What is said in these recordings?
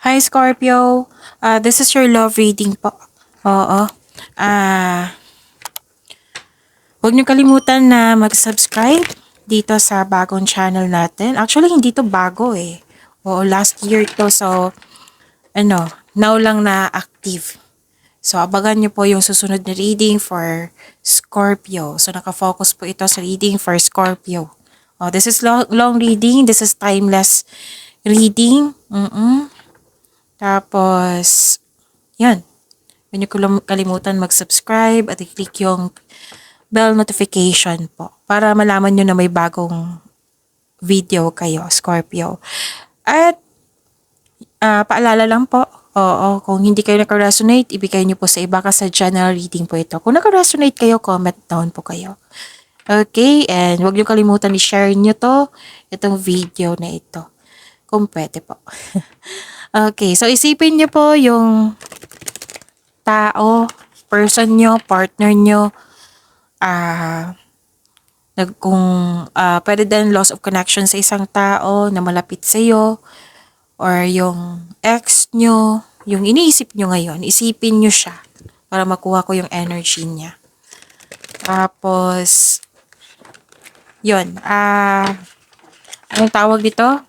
Hi Scorpio, this is your love reading po. Oo. Ah, Huwag niyo kalimutan na mag-subscribe dito sa bagong channel natin. Actually, hindi to bago eh. Oo, last year to. So, now lang na active. So, abangan niyo po yung susunod na reading for Scorpio. So, nakafocus po ito sa reading for Scorpio. Oh, this is long reading. This is timeless reading. Tapos, yan. Huwag niyo kalimutan mag-subscribe at i-click yung bell notification po para malaman nyo na may bagong video kayo, Scorpio. At paalala lang po, kung hindi kayo naka-resonate, ibigay nyo po sa iba kasi general reading po ito. Kung naka-resonate kayo, comment down po kayo. Okay, and huwag nyo kalimutan i-share nyo itong video na ito. Kung pwede po. Okay, so isipin nyo po yung tao, person nyo, partner nyo, kung pwede din loss of connection sa isang tao na malapit sa iyo or yung ex nyo, yung iniisip nyo ngayon, isipin nyo siya para makuha ko yung energy niya. Tapos, yun, anong tawag dito?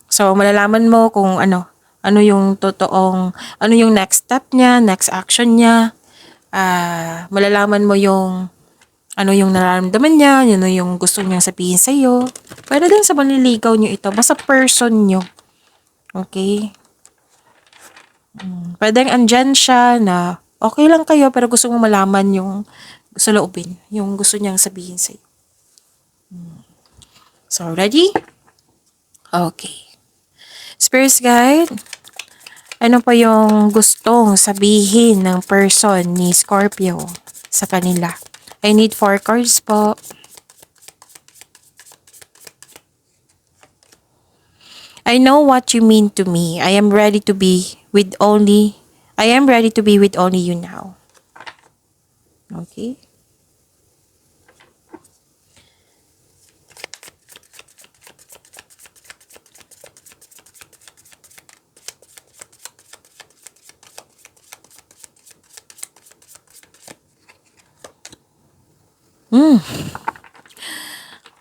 So, malalaman mo kung ano yung totoong, ano yung next step niya, next action niya. Malalaman mo yung ano yung nararamdaman niya, ano yung gusto niyang sabihin sa iyo. Pwede din sa manliligaw niyo ito, basta person niyo. Okay? Pwedeng andyan siya na okay lang kayo pero gusto mo malaman yung sa loobin, yung gusto niyang sabihin sa iyo. So, ready? Okay. Spirit guide, ano pa yung gustong sabihin ng person ni Scorpio sa kanila? I need 4 cards po. I know what you mean to me. I am ready to be with only you now. Okay?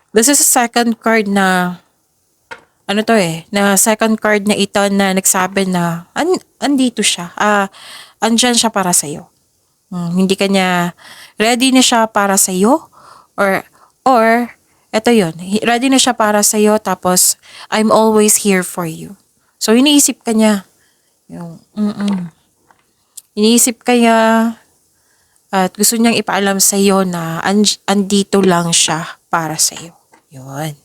This is a second card na na second card na ito na nagsabi na andito siya. Andyan siya para sa iyo. Hindi kanya ready na siya para sa iyo or eto yun, ready na siya para sa iyo tapos I'm always here for you. So iniisip kanya yung iniisip kanya at gusto niyang ipaalam sa iyo na andito lang siya para sa iyo. Yun.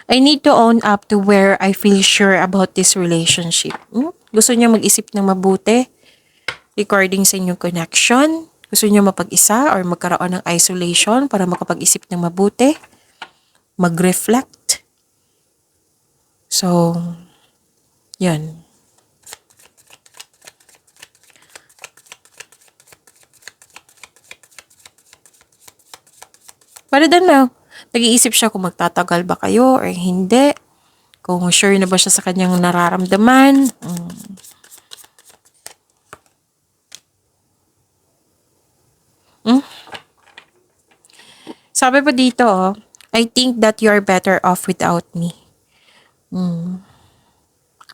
I need to own up to where I feel sure about this relationship. Gusto niya mag-isip ng mabuti regarding sa inyong connection. Gusto niya mapag-isa or magkaroon ng isolation para makapag-isip ng mabuti. Mag-reflect. So, yan. Para din na, nag-iisip siya kung magtatagal ba kayo or hindi. Kung sure na ba siya sa kanyang nararamdaman. Sabi pa dito, I think that you are better off without me.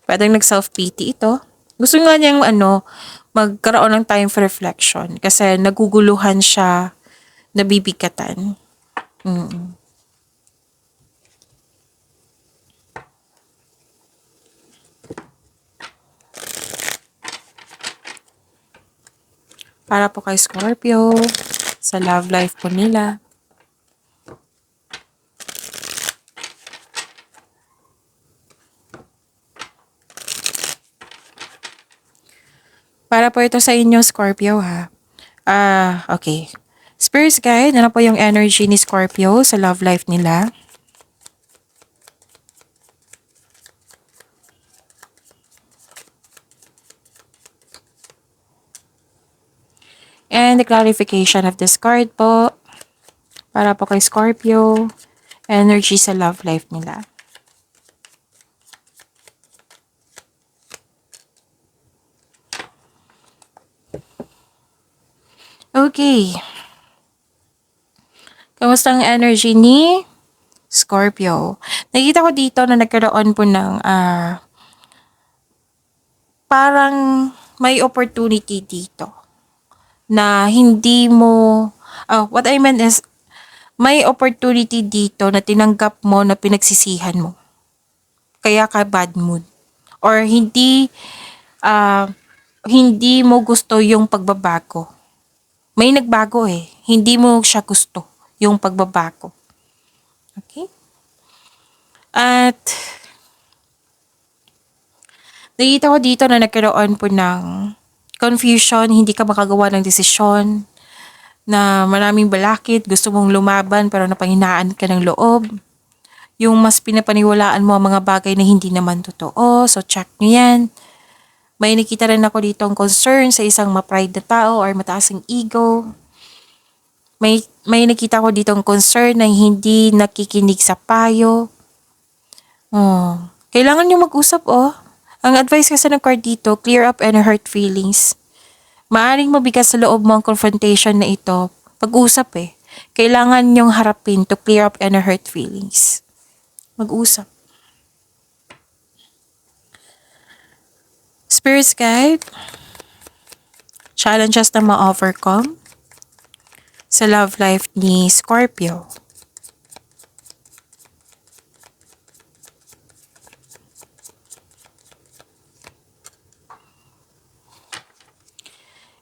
Pwedeng nag-self-pity ito. Gusto nga niyang magkaroon ng time for reflection kasi naguguluhan siya, nabibigatan. Para po kay Scorpio, sa love life po nila. Para po ito sa inyo, Scorpio, ha? Okay. Spirit guide, ano po yung energy ni Scorpio sa love life nila? And the clarification of this card po, para po kay Scorpio, energy sa love life nila. Okay. Kamusta ang energy ni Scorpio? Nakita ko dito na nagkaroon po ng parang may opportunity dito na hindi mo, what I meant is, may opportunity dito na tinanggap mo na pinagsisihan mo. Kaya ka bad mood. Or hindi mo gusto yung pagbabago. May nagbago eh. Hindi mo siya gusto yung pagbabago. Okay? At nakita ko dito na nagkaroon po ng confusion, hindi ka makagawa ng desisyon, na maraming balakid, gusto mong lumaban pero napanghinaan ka ng loob. Yung mas pinapaniwalaan mo ang mga bagay na hindi naman totoo, so check nyo yan. May nakita rin ako dito ang concern sa isang ma-pride na tao or mataas ang ego. May nakita ko dito ang concern na hindi nakikinig sa payo. Kailangan nyo mag-usap Ang advice kasi ng card dito, clear up any hurt feelings. Maaring mabigat sa loob mo ang confrontation na ito. Pag-usap Kailangan nyong harapin to clear up any hurt feelings. Mag-usap. Spirit's guide, challenges na ma-overcome sa love life ni Scorpio.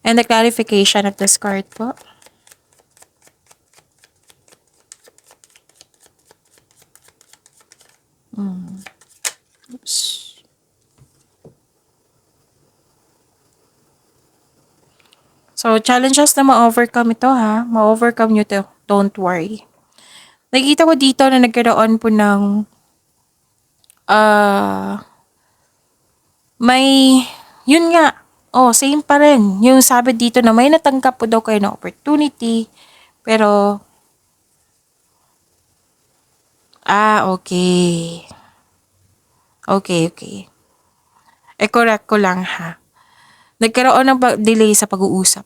And the clarification of this card po. Oops. So, challenges na ma-overcome ito Ma-overcome nyo to. Don't worry. Nakikita ko dito na nagkaroon po ng yun nga. Same pa rin. Yung sabi dito na may natanggap po daw kayo ng opportunity. Pero, okay. Okay. Correct ko lang Nagkaroon ng delay sa pag-uusap.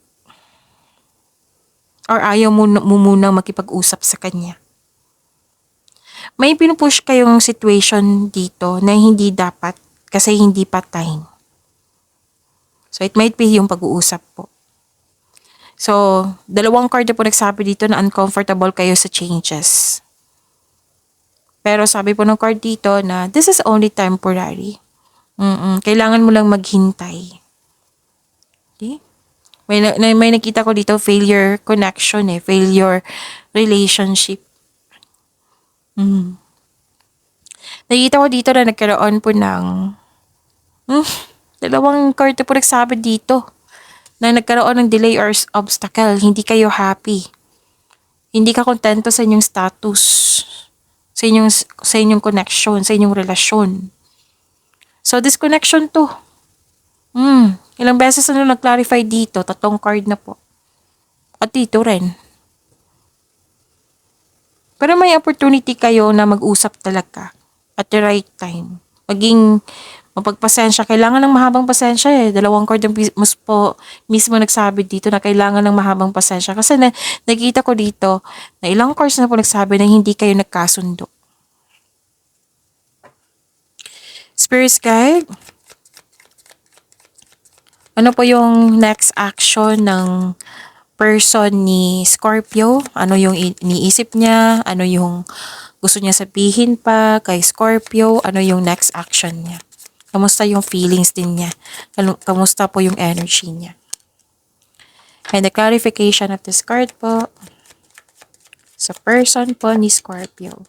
Or ayaw mo munang makipag-usap sa kanya. May pinupush kayong situation dito na hindi dapat kasi hindi pa time. So, it might be yung pag-uusap po. So, dalawang card na po nagsabi dito na uncomfortable kayo sa changes. Pero sabi po ng card dito na this is only temporary. Kailangan mo lang maghintay. Okay? May nakita ko dito, failure connection failure relationship. Nakita ko dito na nagkaroon po ng dalawang card na po nagsabi dito na nagkaroon ng delay or obstacle. Hindi kayo happy. Hindi ka kontento sa inyong status, sa inyong connection, sa inyong relasyon. So, disconnection to. Ilang beses na nag-clarify dito, 3 card na po. At dito rin. Pero may opportunity kayo na mag-usap talaga at the right time. Maging mapagpasensya. Kailangan ng mahabang pasensya 2 card yung mismo nagsabi dito na kailangan ng mahabang pasensya. Kasi nakita ko dito na ilang cards na po nagsabi na hindi kayo nagkasundo. Spirit's guide, ano po yung next action ng person ni Scorpio? Ano yung iniisip niya? Ano yung gusto niya sabihin pa kay Scorpio? Ano yung next action niya? Kamusta yung feelings din niya? Kamusta po yung energy niya? And the clarification of this card po sa person po ni Scorpio.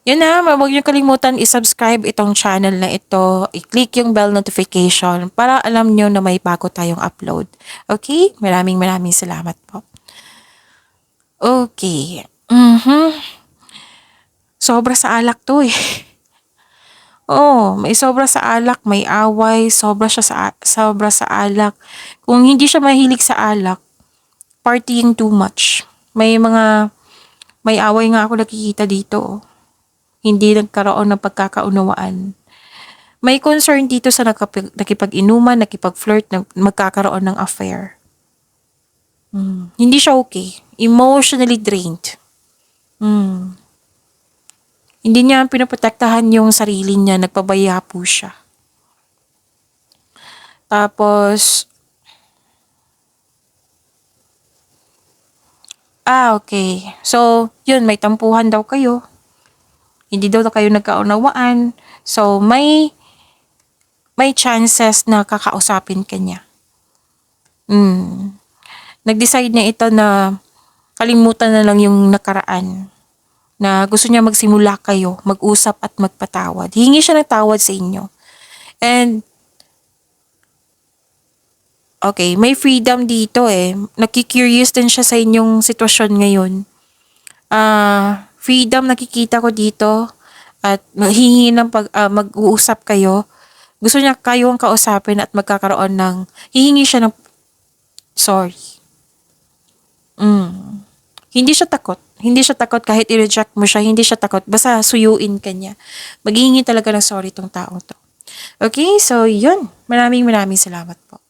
Yun huwag niyo kalimutan i-subscribe itong channel na ito. I-click yung bell notification para alam niyo na may bago tayong upload. Okay? Maraming salamat po. Okay. sobra sa alak to eh. Oo, may sobra sa alak, may away, sobra sa alak. Kung hindi siya mahilig sa alak, partying too much. May away nga ako nakikita dito. Oh. Hindi nagkaroon ng pagkakaunawaan. May concern dito sa nakipag-inuman, nakipag-flirt, magkakaroon ng affair. Hindi siya okay. Emotionally drained. Hindi niya pinoprotektahan yung sarili niya, nagpabaya po siya. Tapos, okay. So, yun, may tampuhan daw kayo. Hindi daw kayo nagkaunawaan. So, may chances na kakausapin ka niya. Nag-decide niya ito na kalimutan na lang yung nakaraan. Na gusto niya magsimula kayo, mag-usap at magpatawad. Hingi siya ng tawad sa inyo. And, okay, may freedom dito eh. Nakikurious din siya sa inyong sitwasyon ngayon. Freedom nakikita ko dito. At hingi ng mag-uusap kayo. Gusto niya kayo ang kausapin at magkakaroon ng, hihingi siya ng sorry. Hindi siya takot. Hindi siya takot kahit i-reject mo siya. Hindi siya takot. Basta suyuin ka niya. Maghihingi talaga ng sorry tong taong to. Okay, so yun. Maraming salamat po.